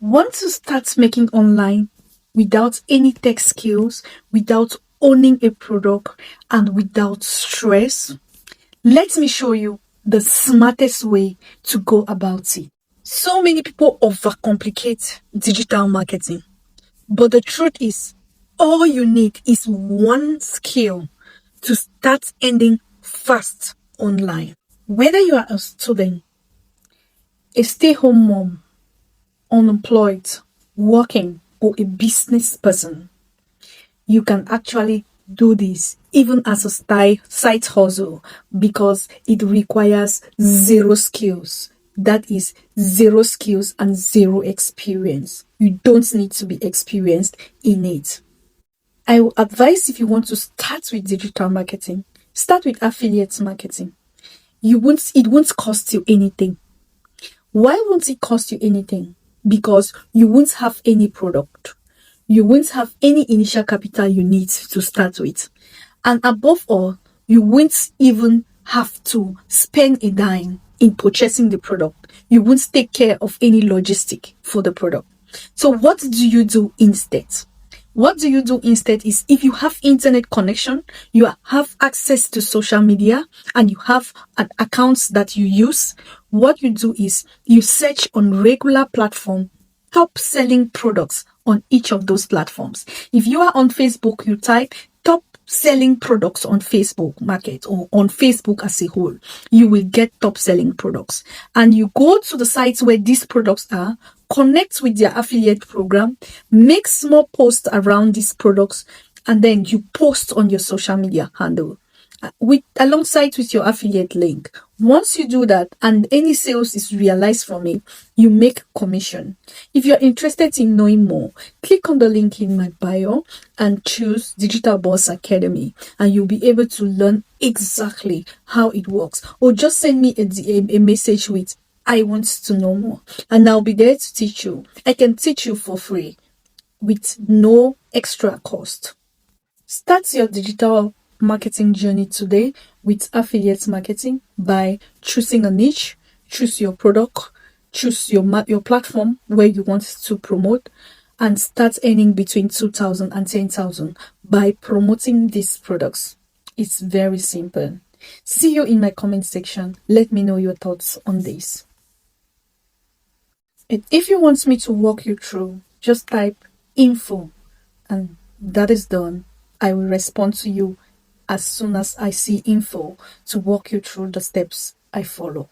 Want to start making online without any tech skills, without owning a product, and without stress? Let me show you the smartest way to go about it. So many people overcomplicate digital marketing, but the truth is, all you need is one skill to start earning fast online. Whether you are a student, a stay-home mom, unemployed, working, or a business person, you can actually do this even as a side hustle because it requires zero skills. That is zero skills and zero experience. You don't need to be experienced in it. I will advise, if you want to start with digital marketing, start with affiliate marketing. It won't cost you anything. Why won't it cost you anything? Because you won't have any product. You won't have any initial capital you need to start with. And above all, you won't even have to spend a dime in purchasing the product. You won't take care of any logistic for the product. So what do you do instead? What do you do instead is, if you have internet connection, you have access to social media, and you have an accounts that you use, what you do is you search on regular platform top selling products on each of those platforms. If you are on Facebook, you type top selling products on Facebook market or on Facebook as a whole. You will get top selling products, and you go to the sites where these products are, connect with their affiliate program, make small posts around these products, and then you post on your social media handle alongside with your affiliate link. Once you do that and any sales is realized from it, you make commission. If you're interested in knowing more, click on the link in my bio and choose Digital Boss Academy, and you'll be able to learn exactly how it works. Or just send me a message with "I want to know more," and I'll be there to teach you. I can teach you for free with no extra cost. Start your digital marketing journey today with affiliate marketing by choosing a niche, choose your product, choose your platform where you want to promote, and start earning between 2,000 and 10,000 by promoting these products. It's very simple. See you in my comment section. Let me know your thoughts on this. And if you want me to walk you through, just type info, and that is done. I will respond to you as soon as I see info to walk you through the steps I follow.